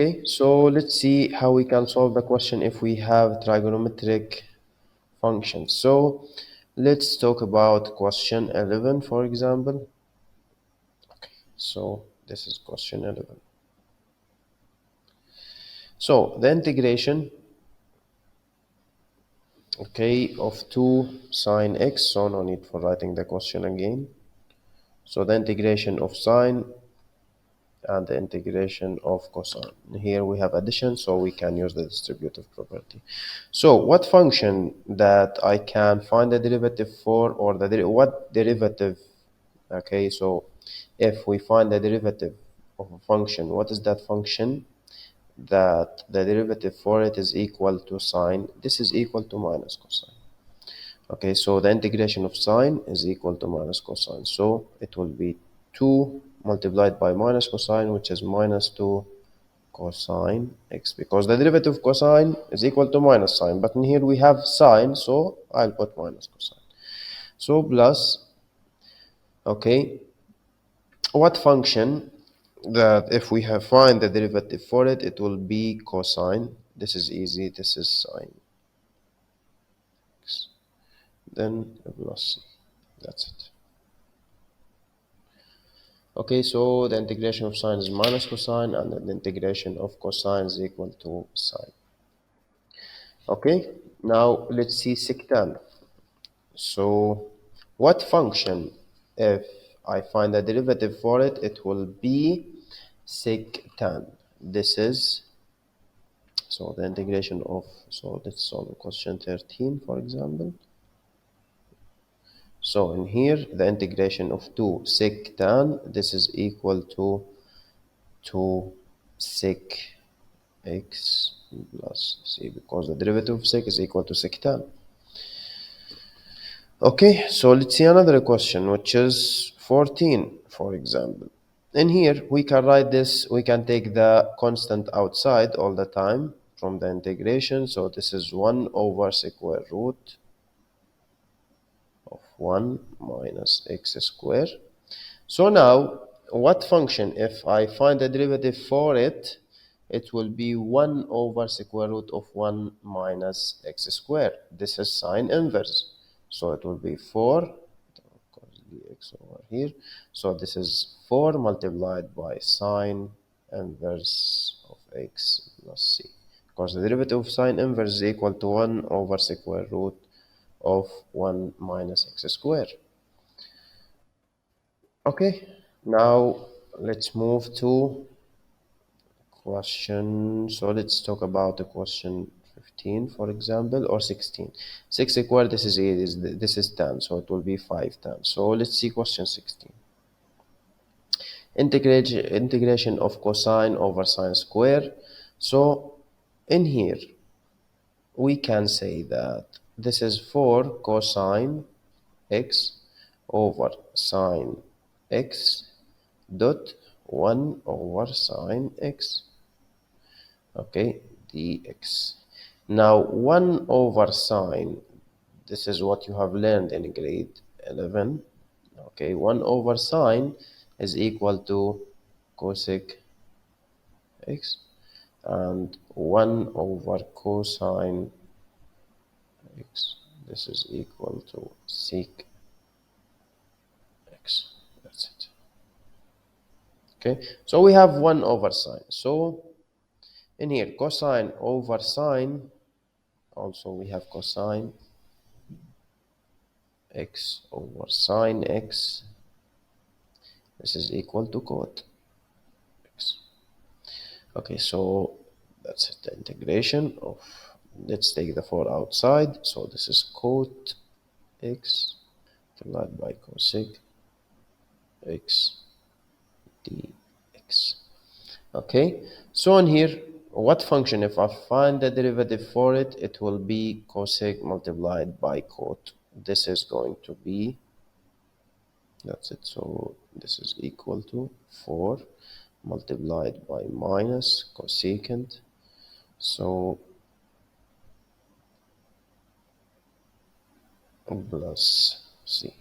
Okay, so let's see how we can solve the question if we have trigonometric functions. So let's talk about question 11, for example. So this is question 11. So the integration, okay, of 2 sine x, so no need for writing the question again. So the integration of sine and the integration of cosine. Here we have addition, so we can use the distributive property. So what function that I can find the derivative for, or what derivative, okay, so if we find the derivative of a function, what is that function that the derivative for it is equal to sine? This is equal to minus cosine. Okay, so the integration of sine is equal to minus cosine. So it will be 2 multiplied by minus cosine, which is minus 2 cosine x, because the derivative of cosine is equal to minus sine. But in here we have sine, so I'll put minus cosine. So plus, okay, what function that if we have find the derivative for it, it will be cosine. This is easy. This is sine x. Then plus c. That's it. Okay, so the integration of sine is minus cosine, and the integration of cosine is equal to sine. Okay, now let's see sectan. So what function, if I find the derivative for it, it will be sectan. This is, so the integration of, so let's solve question 13, for example. So in here, the integration of 2 sectan, this is equal to 2 sec x plus c, because the derivative of sec is equal to sectan. Okay, so let's see another question, which is 14, for example. In here, we can write this, we can take the constant outside all the time from the integration. So this is 1 over square root of 1 minus x squared. So now, what function, if I find the derivative for it, it will be 1 over square root of 1 minus x squared. This is sine inverse. So it will be 4, because dx over here. So this is 4 multiplied by sine inverse of x plus c. Because the derivative of sine inverse is equal to 1 over square root of 1 minus x squared. Okay, now let's move to question. So let's talk about the question 15, for example, or 16. 6 squared, this is 8, this is 10, so it will be 5 10. So let's see question 16. Integration of cosine over sine square. So in here, we can say that this is 4 cosine x over sine x dot 1 over sine x, okay, dx. Now 1 over sine, this is what you have learned in grade 11, okay, 1 over sine is equal to cosec x, and 1 over cosine x, this is equal to sec x. That's it. Okay, so we have 1 over sine. So in here, cosine over sine, also we have cosine x over sine x. This is equal to cot x. Okay, so that's it, the integration of, let's take the 4 outside. So this is cot x multiplied by cosec x dx. Okay, so in here, what function, if I find the derivative for it, it will be cosec multiplied by cot. This is going to be, that's it, so this is equal to 4 multiplied by minus cosecant, so plus c,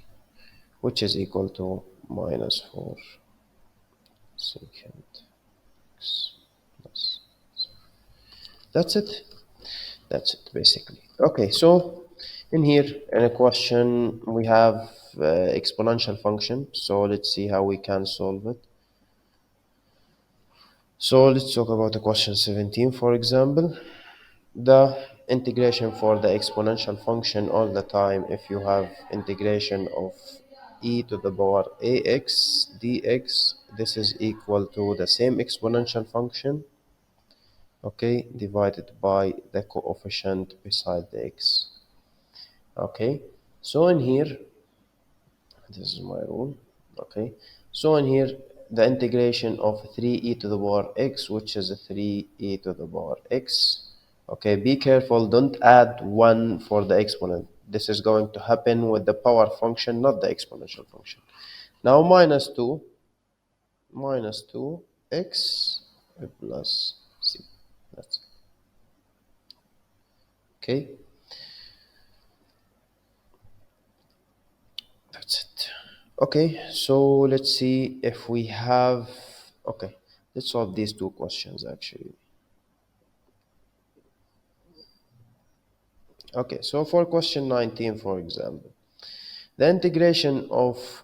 which is equal to minus 4 secant x plus. That's it. That's it basically. Okay, so in here in a question we have exponential function. So let's see how we can solve it. So let's talk about the question 17, for example. The integration for the exponential function all the time, if you have integration of e to the power ax dx, this is equal to the same exponential function, okay, divided by the coefficient beside the x. Okay, so in here, this is my rule. Okay, so in here, the integration of 3e to the power x, which is 3e to the power x. Okay, be careful, don't add 1 for the exponent. This is going to happen with the power function, not the exponential function. Now minus 2 x plus c. That's it. Okay, that's it. Okay, so let's see if we have. Okay, let's solve these two questions actually. Okay, so for question 19, for example, the integration of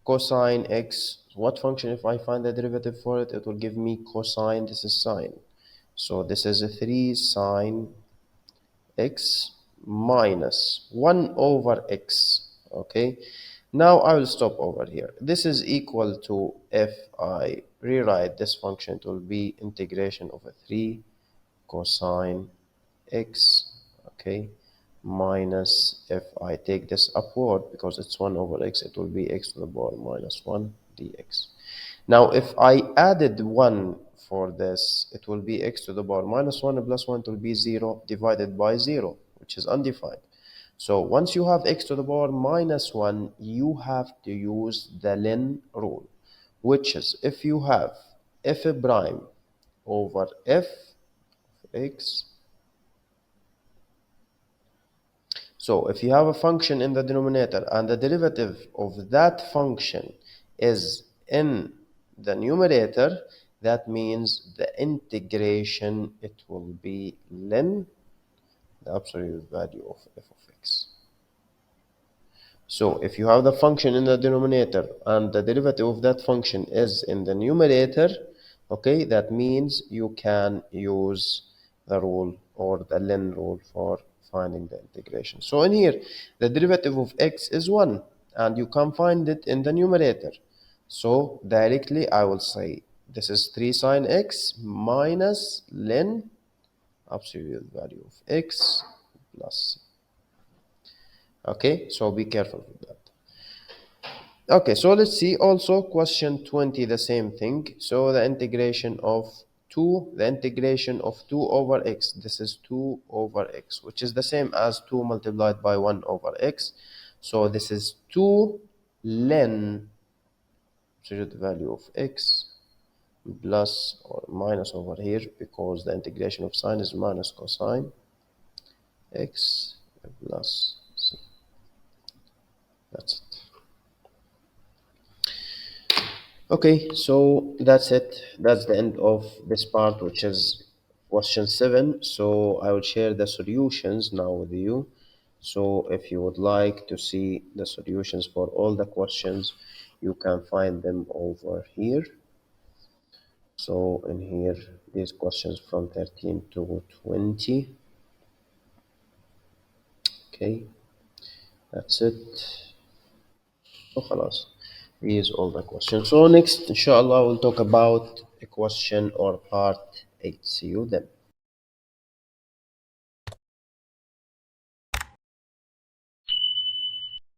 cosine x, what function, if I find the derivative for it, it will give me cosine, this is sine. So this is a 3 sine x minus 1 over x. Okay, now I will stop over here. This is equal to, if I rewrite this function, it will be integration of a 3 cosine x, okay, minus, if I take this upward because it's 1 over x, it will be x to the power minus 1 dx. Now if I added 1 for this, it will be x to the power minus 1 plus 1, it will be 0 divided by 0, which is undefined. So once you have x to the power minus 1, you have to use the len rule, which is, if you have f prime over f x. So if you have a function in the denominator and the derivative of that function is in the numerator, that means the integration, it will be len the absolute value of f of x. So if you have the function in the denominator and the derivative of that function is in the numerator, okay, that means you can use the rule or the len rule for finding the integration. So in here, the derivative of x is 1 and you can find it in the numerator. So directly I will say this is 3 sine x minus len absolute value of x plus c. Okay, so be careful with that. Okay, so let's see also question 20, the same thing. So the integration of 2 over x. This is 2 over x, which is the same as 2 multiplied by 1 over x. So this is 2 len absolute value of x plus or minus over here, because the integration of sine is minus cosine x plus c. That's it. Okay, so that's it. That's the end of this part, which is question 7. So I will share the solutions now with you. So if you would like to see the solutions for all the questions, you can find them over here. So in here, these questions from 13 to 20. Okay, that's it. So خلاص. These all the questions. So next, inshallah, we'll talk about a question or part 8. See you then.